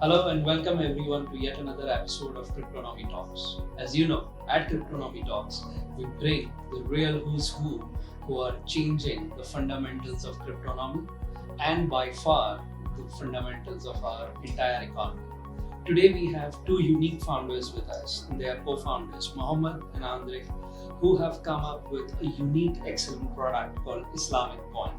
Hello and welcome everyone to yet another episode of Cryptonomy Talks. As you know, at Cryptonomy Talks, we bring the real who's who are changing the fundamentals of cryptonomy and by far the fundamentals of our entire economy. Today we have two unique founders with us, and they are co-founders, Mohammed and Andre, who have come up with a unique, excellent product called Islamic Coin.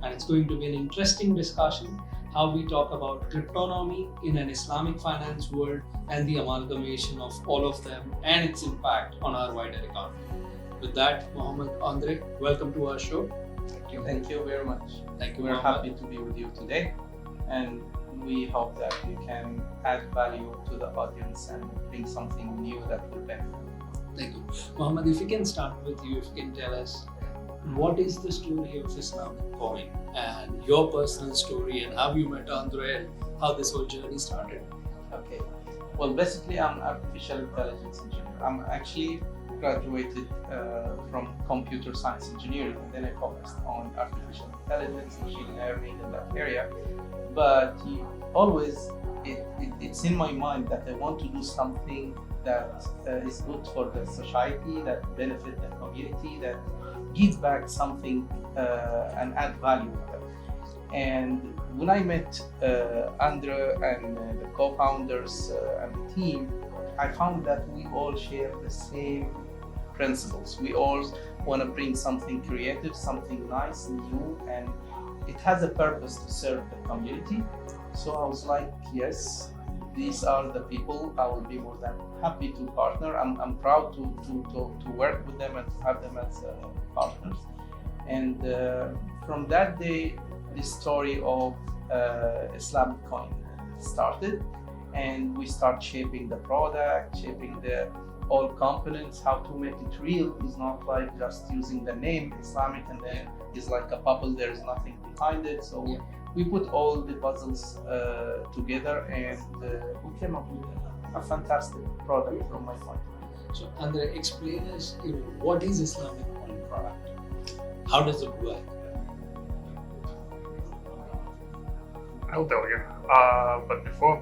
And it's going to be an interesting discussion how we talk about cryptonomy in an Islamic finance world and the amalgamation of all of them and its impact on our wider economy. With that, Mohammed, Andre, welcome to our show. Thank you very much. Thank you, We're Mohammed. happy to be with you today, and we hope that we can add value to the audience and bring something new that will benefit. Thank you. Mohammed, if you can start with you, if you can tell us what is the story of Islamic Coin and your personal story and how you met Andre and how this whole journey started. Okay. Well, basically, I'm an artificial intelligence engineer. I'm actually graduated from computer science engineering, and then I focused on artificial intelligence, machine learning in that area. But it's in my mind that I want to do something that is good for the society, that benefit the community, that gives back something and add value to them. And when I met Andre and the co-founders and the team, I found that we all share the same principles. We all want to bring something creative, something nice, new, and it has a purpose to serve the community. So I was like, yes, these are the people. I will be more than happy to partner. I'm proud to work with them and to have them as partners. And from that day, the story of Islamic Coin started, and we start shaping the product, shaping the all components, how to make it real. Is not like just using the name Islamic and then it's like a bubble, there is nothing behind it. So we put all the puzzles together, and we came up with a fantastic product from my point of view. So Andre, explain us, what is Islamic Coin product? How does it work? I'll tell you. But before,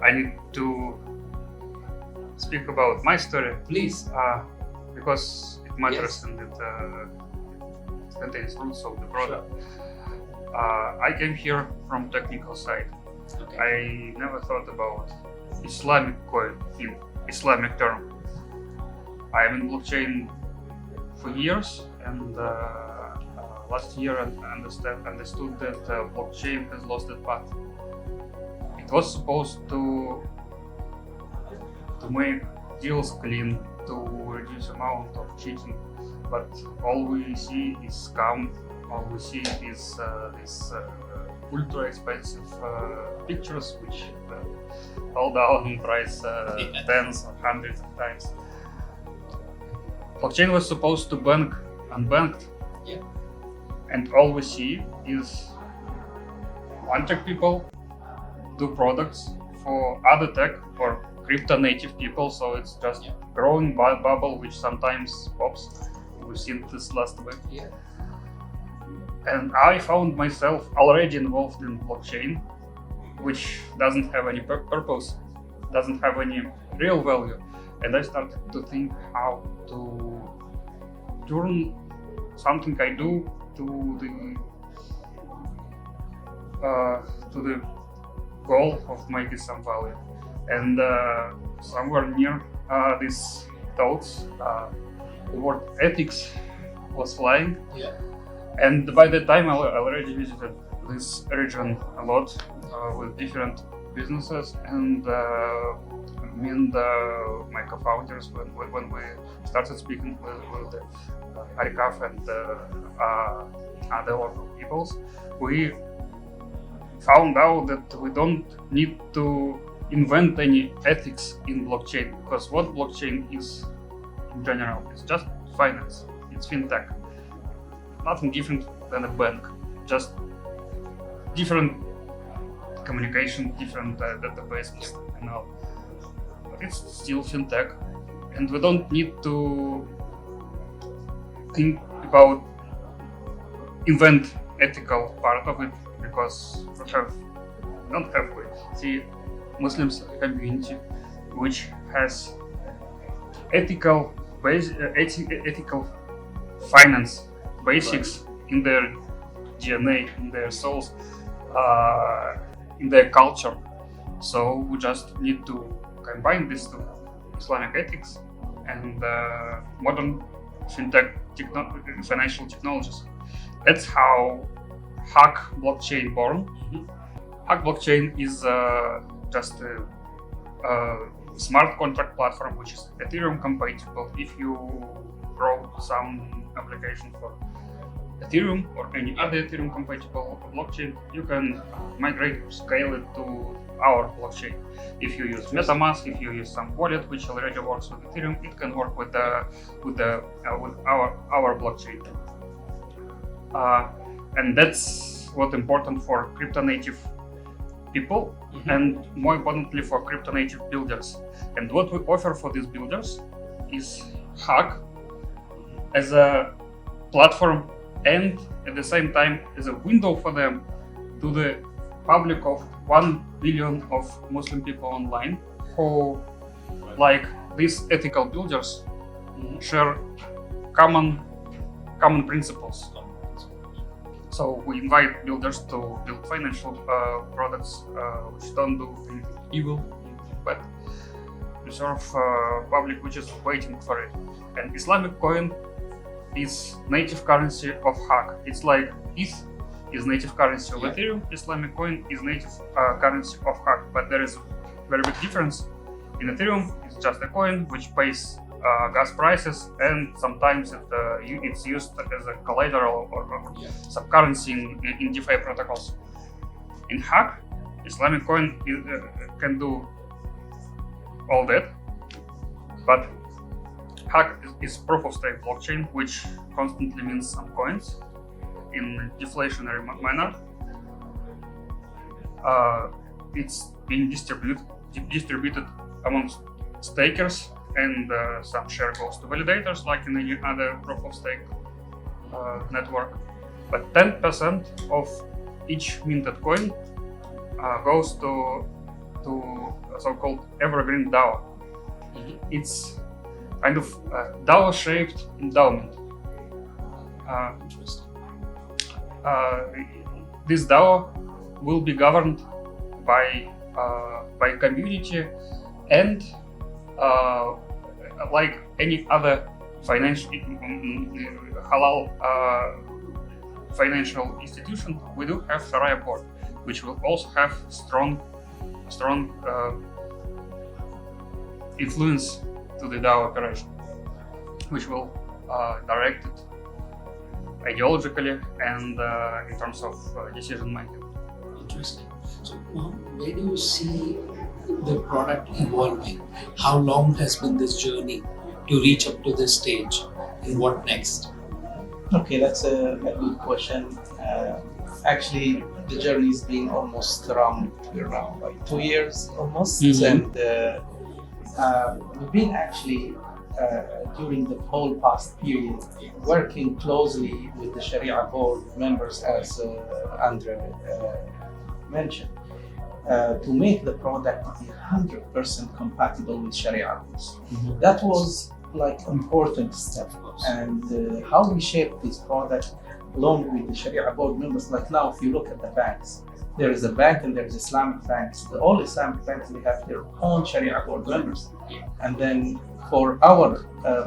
I need to speak about my story, Please. because it matters Yes. and it contains roots of the product. I came here from technical side. Okay. I never thought about Islamic coin in Islamic term. I am in blockchain for years, and last year I understood that blockchain has lost its path. It was supposed to make deals clean, to reduce amount of cheating, but all we see is scam. All we see is these ultra expensive pictures which fall down in price tens or hundreds of times. Blockchain was supposed to bank unbanked, Yeah. and all we see is one tech people do products for other tech or crypto native people, so it's just growing bubble which sometimes pops. We've seen this last week. Yeah. And I found myself already involved in blockchain, which doesn't have any purpose, doesn't have any real value. And I started to think how to turn something I do to the goal of making some value. And somewhere near these thoughts, the word ethics was flying. Yeah. And by that time, I already visited this region a lot with different businesses, and me and my co-founders, when we started speaking with Haqq and other local peoples, we found out that we don't need to invent any ethics in blockchain, because what blockchain is in general is just finance, it's fintech. Nothing different than a bank, just different communication, different databases and all. But it's still fintech, and we don't need to think about invent ethical part of it, because we don't have way. See, Muslim community which has ethical ethical finance basics in their DNA, in their souls, in their culture. So we just need to combine these two, Islamic ethics and modern financial technologies. That's how Haqq blockchain born. Haqq blockchain is just a smart contract platform which is Ethereum compatible. If you wrote some application for Ethereum or any other Ethereum compatible blockchain, you can migrate or scale it to our blockchain. If you use MetaMask, if you use some wallet which already works with Ethereum, it can work with our blockchain. And that's what's important for crypto native people, and more importantly for crypto native builders. And what we offer for these builders is Haqq as a platform and at the same time as a window for them to the public of 1 billion of Muslim people online who, like these ethical builders, share common principles. So we invite builders to build financial products which don't do anything evil, but to serve public which is waiting for it. And Islamic Coin is native currency of Haqq. It's like ETH is native currency of Ethereum, Islamic Coin is native currency of Haqq. But there is a very big difference. In Ethereum, it's just a coin which pays gas prices, and sometimes it's used as a collateral or some currency in DeFi protocols. In Haqq, Islamic Coin can do all that, but Haqq is proof of stake blockchain, which constantly means some coins in deflationary manner. It's being distributed amongst stakers, and some share goes to validators like in any other proof of stake network. But 10% of each minted coin goes to a so-called Evergreen DAO. It's kind of DAO-shaped endowment. This DAO will be governed by community and like any other halal financial institution, we do have Sharia board, which will also have strong influence to the DAO operation, which will direct it ideologically and in terms of decision making. Interesting. So, where do you see the product evolving? How long has been this journey to reach up to this stage, and what next? Okay, that's a good question. Actually, the journey has been almost around like 2 years almost, and we've been actually during the whole past period working closely with the Sharia board members, as Andre mentioned, to make the product 100% compatible with Sharia rules. That was like important step, and how we shaped this product along with the Sharia board members. Like now, if you look at the banks, there is a bank and there is Islamic banks. All Islamic banks, they have their own Sharia board members, and then for our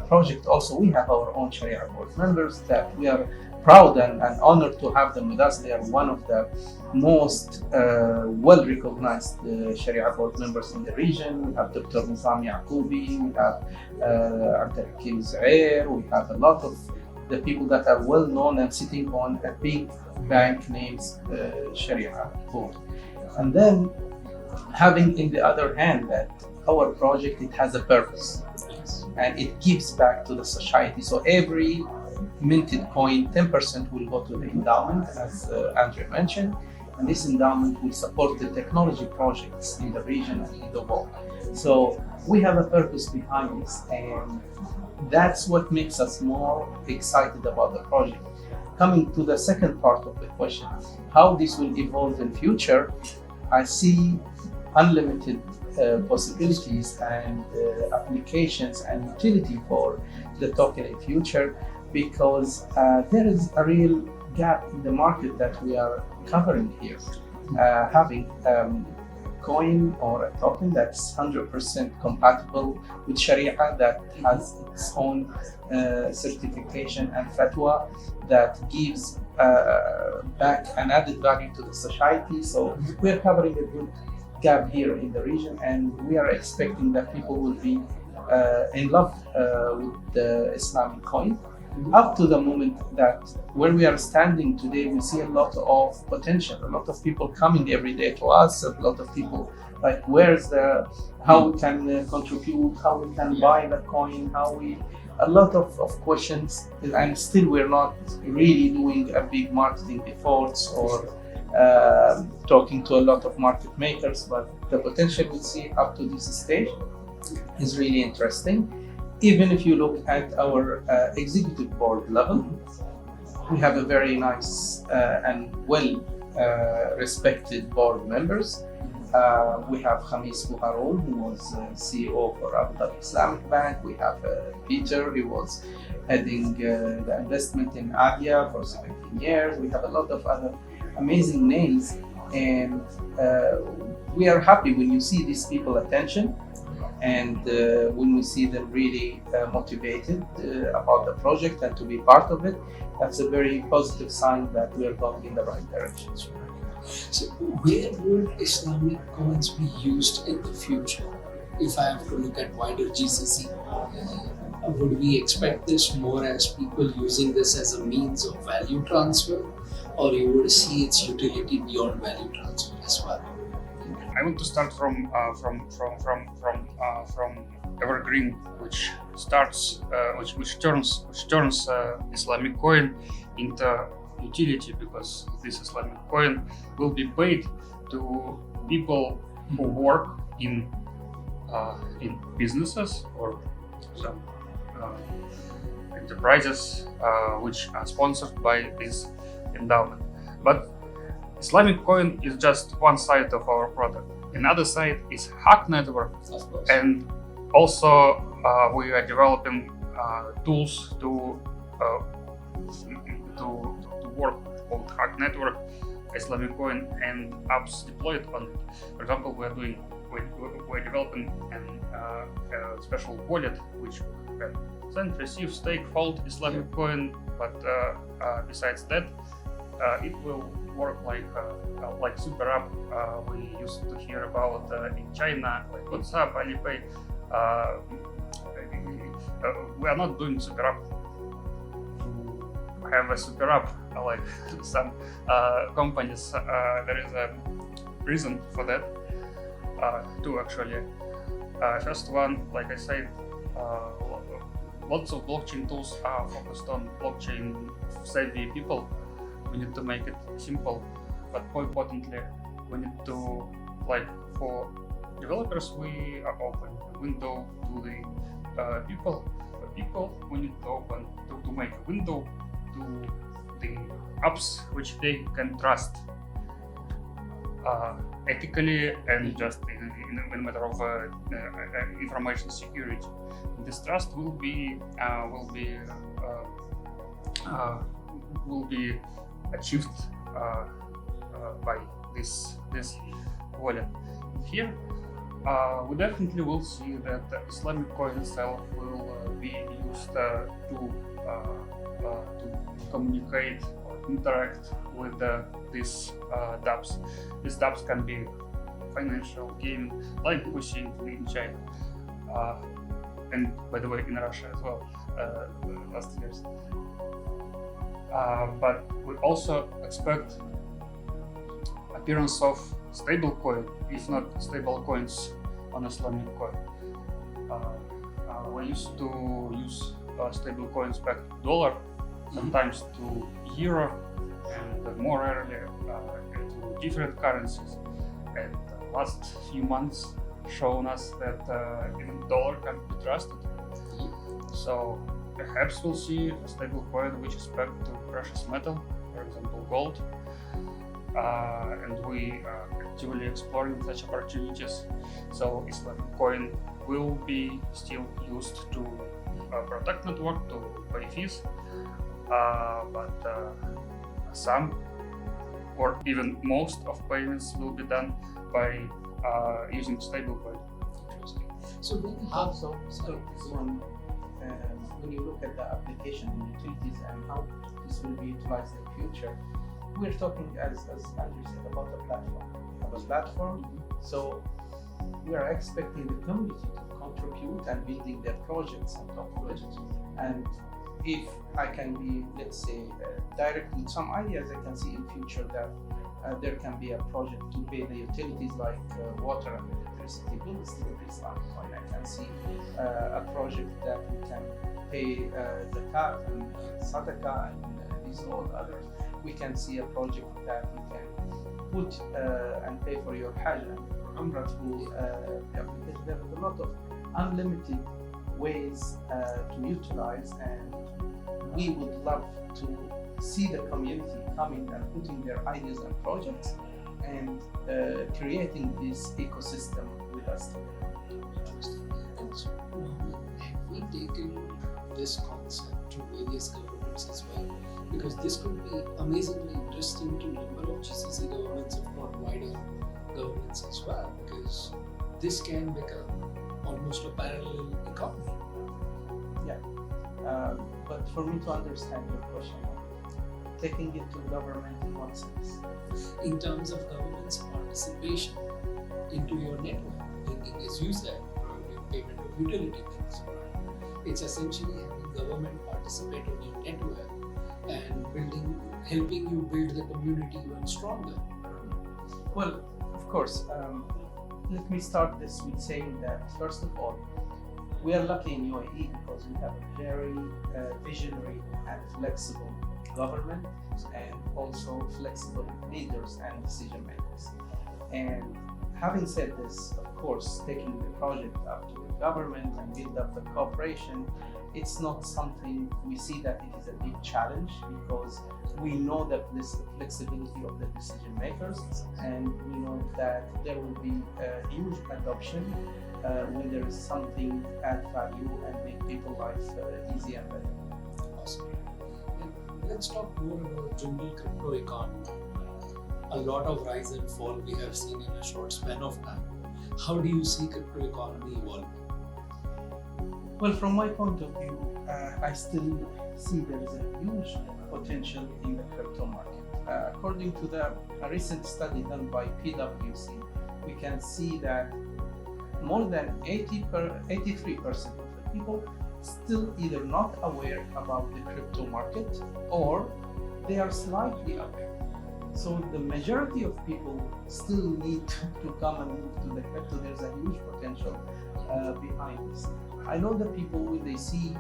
project also, we have our own Sharia board members that we are proud and honored to have them with us. They are one of the most well-recognized Sharia board members in the region. We have Dr. Nizam Yaqoubi, we have Abdel Hakim Zair, we have a lot of the people that are well-known and sitting on a big bank names Sharia board. And then having in the other hand that our project, it has a purpose and it gives back to the society. So every minted coin, 10% will go to the endowment, as Andre mentioned, and this endowment will support the technology projects in the region and in the world. So we have a purpose behind this, and that's what makes us more excited about the project. Coming to the second part of the question, how this will evolve in future, I see unlimited possibilities and applications and utility for the token in future, because there is a real gap in the market that we are covering here. Having coin or a token that's 100% compatible with Sharia, that has its own certification and fatwa, that gives back an added value to the society. So we're covering a good gap here in the region, and we are expecting that people will be in love with the Islamic coin. Up to the moment that where we are standing today, we see a lot of potential, a lot of people coming every day to us, a lot of people like, how we can contribute, how we can buy the coin, a lot of questions, and still we're not really doing a big marketing efforts or talking to a lot of market makers, but the potential we see up to this stage is really interesting. Even if you look at our executive board level, we have a very nice and well respected board members. We have Khamis Bouharoun, who was CEO for Abu Dhabi Islamic Bank. We have Peter, who was heading the investment in Avia for 17 years. We have a lot of other amazing names, and we are happy when you see these people attention, and when we see them really motivated about the project and to be part of it. That's a very positive sign that we are going in the right direction. So where would Islamic coins be used in the future? If I have to look at wider GCC, would we expect this more as people using this as a means of value transfer, or you would see its utility beyond value transfer as well? I want to start from Evergreen, which turns Islamic coin into utility, because this Islamic coin will be paid to people who work in businesses or some enterprises which are sponsored by this endowment. But Islamic coin is just one side of our product. Another side is Haqq network, Of course. and also we are developing tools to work on Haqq network, Islamic coin, and apps deployed on it. For example, we're developing a special wallet which can send, receive, stake, hold Islamic coin. But besides that, it will work like super app we used to hear about in China, like WhatsApp, Alipay. We are not doing super app to have a super app like some companies. There is a reason for that. Two actually. First one, like I said, lots of blockchain tools are focused on blockchain savvy people. We need to make it simple, but more importantly, we need to, for developers, we are open a window to the people. For people, we need to make a window to the apps which they can trust ethically, and just in a matter of information security. This trust will be achieved by this wallet. Here, we definitely will see that the Islamic coin itself will be used to communicate or interact with these dApps. These dApps can be financial, gaming, like we see in China, and by the way in Russia as well last years. But we also expect appearance of stable coin, if not stable coins, on Islamic coin. We used to use stable coins back to dollar, sometimes to euro, and more rarely to different currencies. And the last few months shown us that even dollar can be trusted. So perhaps we'll see a stable coin which is pegged to precious metal, for example gold. and we actively exploring such opportunities. So Islamic Coin will be still used to protect network, to pay fees, but some or even most of payments will be done by using stablecoin. Interesting. So then Also, when you look at the application and utilities and how this will be utilized in the future, we're talking, as Andrew said, about a platform. We have a platform, so we are expecting the community to contribute and building their projects on top of it. And if I can be, let's say, direct with some ideas, I can see in future that there can be a project to pay the utilities like water and electricity bills through Islamic Coin. I can see a project that we can pay zakat and sadaqah and these all others. We can see a project that you can put and pay for your Hajj and Umrah through the application. There are a lot of unlimited ways to utilize, and we would love to see the community coming and putting their ideas and projects and creating this ecosystem with us today. And so, have we taken this concept to various governments as well? Because this could be amazingly interesting to number of GCC governments, if not wider governments as well, because this can become almost a parallel economy. But for me to understand your question, taking it to government in what sense? In terms of government's participation into your network, thinking, as you said, probably payment of utility bills. It's essentially having government participate on your network and helping you build the community even stronger. Well, of course, let me start this with saying that, first of all, we are lucky in UAE because we have a very visionary and flexible government, and also flexible leaders and decision makers. And having said this, of course, taking the project up to the government and build up the cooperation, it's not something we see that it is a big challenge, because we know that this flexibility of the decision makers, and we know that there will be a huge adoption when there is something add value and make people's life easy and better. Awesome. And let's talk more about general crypto economy. A lot of rise and fall we have seen in a short span of time. How do you see crypto economy evolving? Well, from my point of view, I still see there is a huge potential in the crypto market. According to a recent study done by PwC, we can see that more than 83% of the people still either not aware about the crypto market or they are slightly aware. So the majority of people still need to come and move to the crypto. There's a huge potential behind this. I know that people, when they see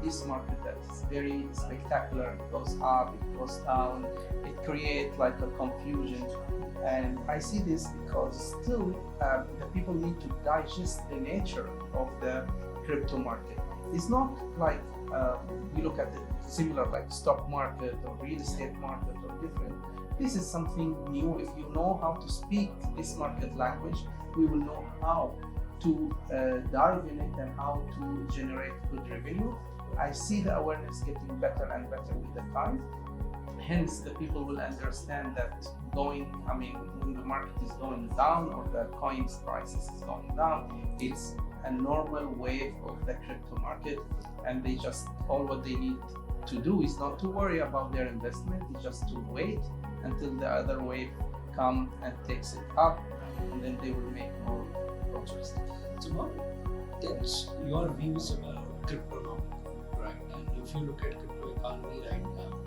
this market that's very spectacular, it goes up, it goes down, it creates like a confusion. And I see this because still the people need to digest the nature of the crypto market. It's not like we look at it similar like stock market or real estate market or different. This is something new. If you know how to speak this market language, we will know how to dive in it and how to generate good revenue. I see the awareness getting better and better with the time. Hence, the people will understand that when the market is going down or the coins prices is going down, it's a normal wave of the crypto market, and they just, all what they need to do is not to worry about their investment, it's just to wait until the other wave come and takes it up, and then they will make more progress. So now, tell us your views about Cryptonomy, right? And if you look at crypto economy right now,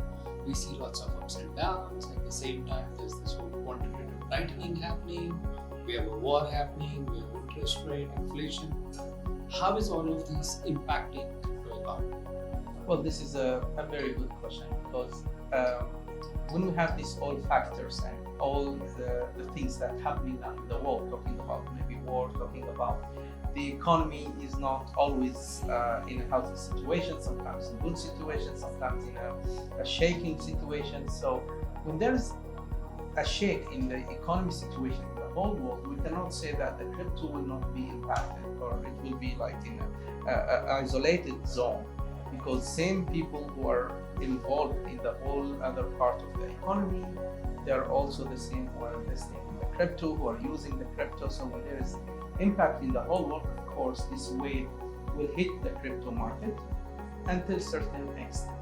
we see lots of ups and downs. At the same time, there's this whole quantitative tightening happening. We have a war happening. We have interest rate, inflation. How is all of these impacting crypto economy? Well, this is a very good question, because when we have these all factors and all the things that happening in the world, talking about maybe war, talking about the economy is not always in a healthy situation, sometimes in good situation, sometimes in a shaking situation. So when there's a shake in the economy situation in the whole world, we cannot say that the crypto will not be impacted or it will be like in a isolated zone, because same people who are involved in the whole other part of the economy, they are also the same who are investing in the crypto, who are using the crypto. So when there is impact in the whole world, of course, this wave will hit the crypto market until certain extent.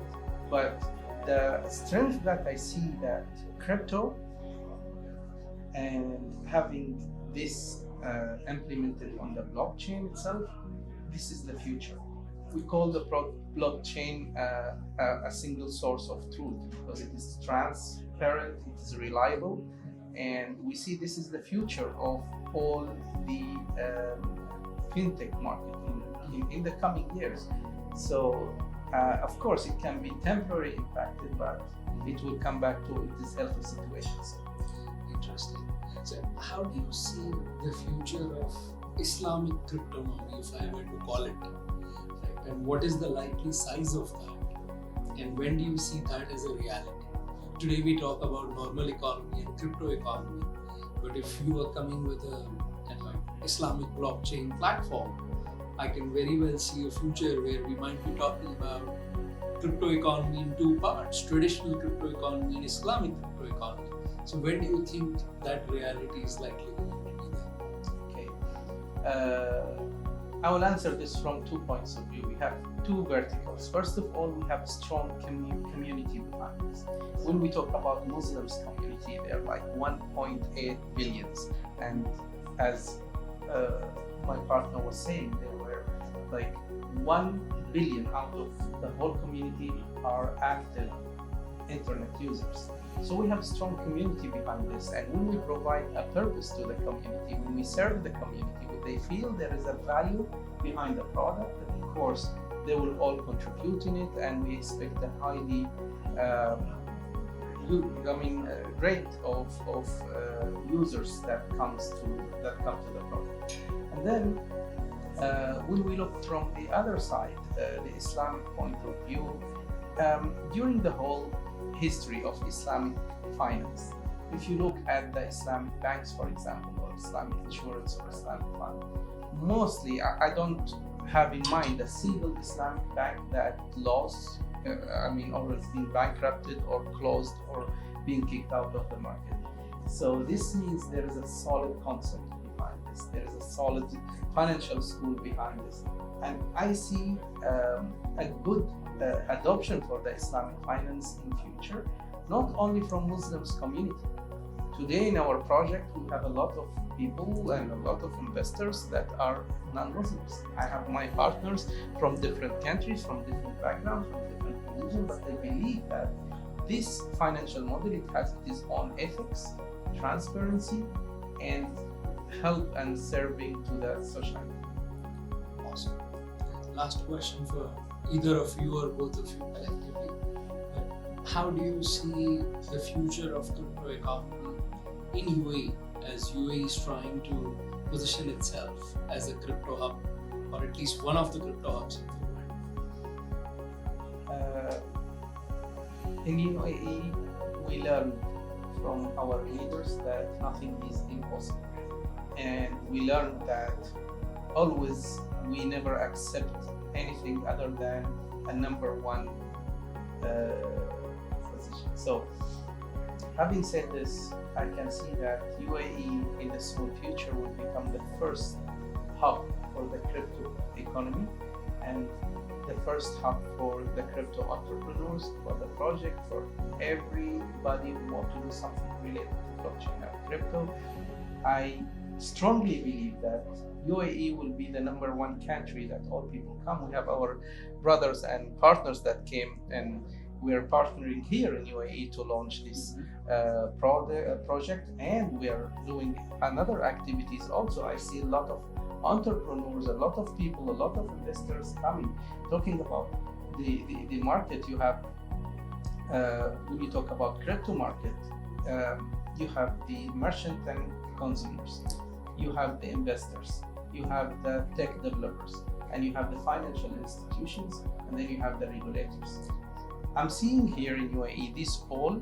But the strength that I see that crypto and having this implemented on the blockchain itself, this is the future. We call the blockchain a single source of truth because it is transparent, it is reliable, and we see this is the future of all the fintech market in the coming years. So of course it can be temporarily impacted, but it will come back to its healthy situations. Interesting. So how do you see the future of Islamic cryptonomy, if I were to call it, right? And what is the likely size of that? And when do you see that as a reality? Today we talk about normal economy and crypto economy, but if you are coming with a Islamic blockchain platform, I can very well see a future where we might be talking about crypto economy in two parts, traditional crypto economy and Islamic crypto economy. So when do you think that reality is likely going to be there? Okay. I will answer this from 2 points of view. We have two verticals. First of all, we have a strong community behind this. When we talk about Muslims community, they're like 1.8 billions. And as my partner was saying, there were like 1 billion out of the whole community are active internet users. So we have a strong community behind this, and when we provide a purpose to the community, when we serve the community, when they feel there is a value behind the product, then of course they will all contribute in it, and we expect a highly rate of users that come to the product. And then when we look from the other side, the Islamic point of view, during the whole history of Islamic finance, if you look at the Islamic banks, for example, or Islamic insurance or Islamic fund, mostly I don't have in mind a single Islamic bank that lost, or has been bankrupted or closed or being kicked out of the market. So this means there is a solid concept behind this. There is a solid financial school behind this. And I see a good adoption for the Islamic finance in future, not only from Muslims community. Today in our project, we have a lot of people and a lot of investors that are non-Muslims. I have my partners from different countries, from different backgrounds, from different religions, but they believe that this financial model, it has its own ethics, transparency, and help and serving to the society. Awesome. Last question for either of you or both of you collectively. How do you see the future of crypto economy in UAE, as UAE is trying to position itself as a crypto hub, or at least one of the crypto hubs in the world? In UAE, we learn from our leaders that nothing is impossible. And we learn that always we never accept anything other than a number one position. So, having said this, I can see that UAE in the soon future will become the first hub for the crypto economy and the first hub for the crypto entrepreneurs, for the project, for everybody who wants to do something related to blockchain and crypto. I strongly believe that UAE will be the number one country that all people come. We have our brothers and partners that came, and we are partnering here in UAE to launch this project, and we are doing another activities also. I see a lot of entrepreneurs, a lot of people, a lot of investors coming, talking about the market. You have, when you talk about crypto market, you have the merchant and consumers, you have the investors, you have the tech developers, and you have the financial institutions, and then you have the regulators. I'm seeing here in UAE this all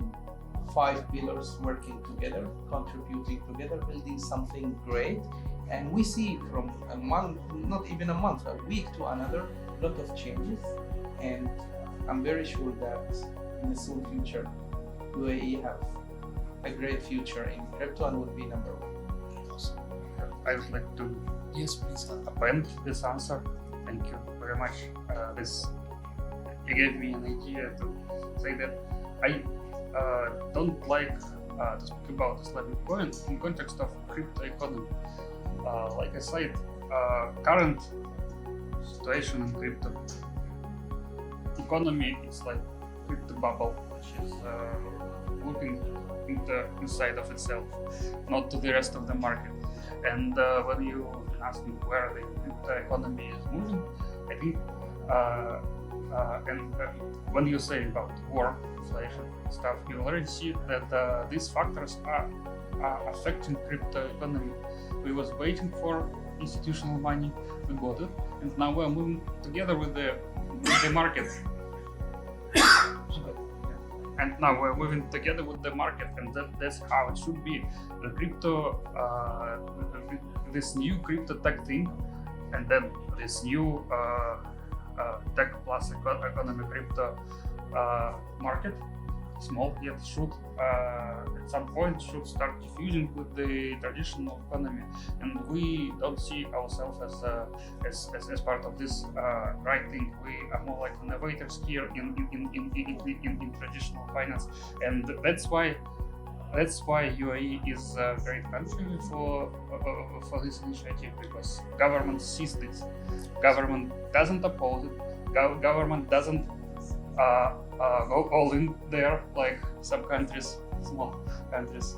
5 pillars working together, contributing together, building something great. And we see from a month, not even a month, a week to another, a lot of changes. And I'm very sure that in the soon future, UAE have a great future in crypto and will be number one. Awesome. I would like to Yes, please. append this answer. Thank you very much. You gave me an idea to say that I don't like to speak about Islamic coin in context of crypto economy. Like I said, current situation in crypto economy is like crypto bubble, which is looking inside of itself, not to the rest of the market. And when you ask me where the crypto economy is moving, I think, when you say about war, inflation stuff, you already see that these factors are affecting crypto economy. We was waiting for institutional money, we got it, and now we're moving together with the market. And now we're moving together with the market, and that's how it should be. The crypto, this new crypto tech thing, and then this new tech plus economy crypto market, small yet should at some point should start diffusing with the traditional economy, and we don't see ourselves as part of this right thing. We are more like innovators here in traditional finance, and that's why UAE is a great country for this initiative, because government sees this. Government doesn't oppose it. Government doesn't go all in there like some countries, small countries.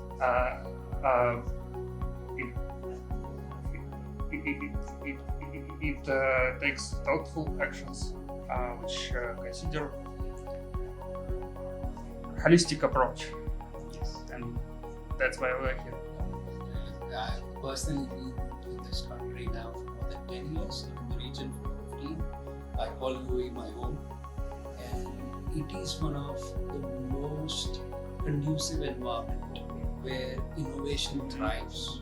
It takes thoughtful actions which consider holistic approach. Yes. And that's why we're here. I personally been in this country now for more than 10 years, in the region for 15. I call UAE my home, and it is one of the most conducive environment where innovation thrives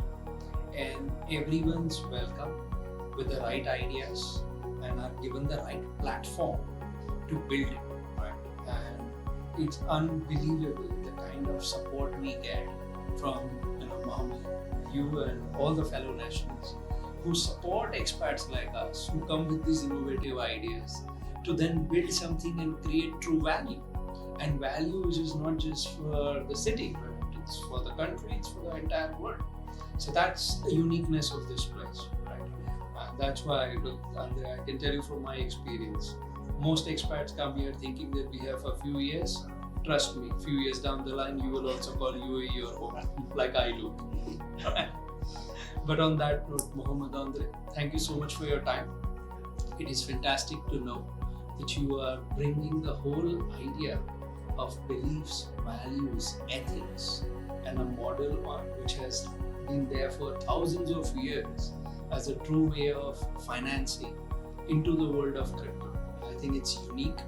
and everyone's welcome with the right ideas and are given the right platform to build it, right? And it's unbelievable the kind of support we get from Mohammed, you and all the fellow nationals who support expats like us, who come with these innovative ideas to then build something and create true value. And value which is not just for the city, but it's for the country, it's for the entire world. So that's the uniqueness of this place, right? And that's why, look, Andre, I can tell you from my experience, most expats come here thinking that we have a few years. Trust me, a few years down the line, you will also call UAE your home, like I do. But on that note, Mohammed, Andre, thank you so much for your time. It is fantastic to know that you are bringing the whole idea of beliefs, values, ethics, and a model on which has been there for thousands of years as a true way of financing into the world of crypto. I think it's unique,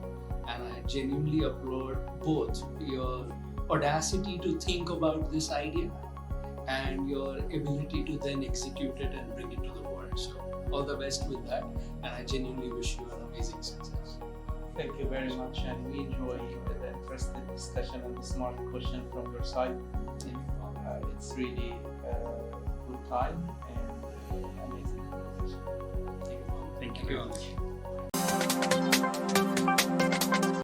and I genuinely applaud both your audacity to think about this idea and your ability to then execute it and bring it to the world. So all the best with that, and I genuinely wish you an amazing success. Thank you very much, and we enjoy the interesting discussion and the smart question from your side. It's really a good time and amazing conversation. Thank you. Thank you.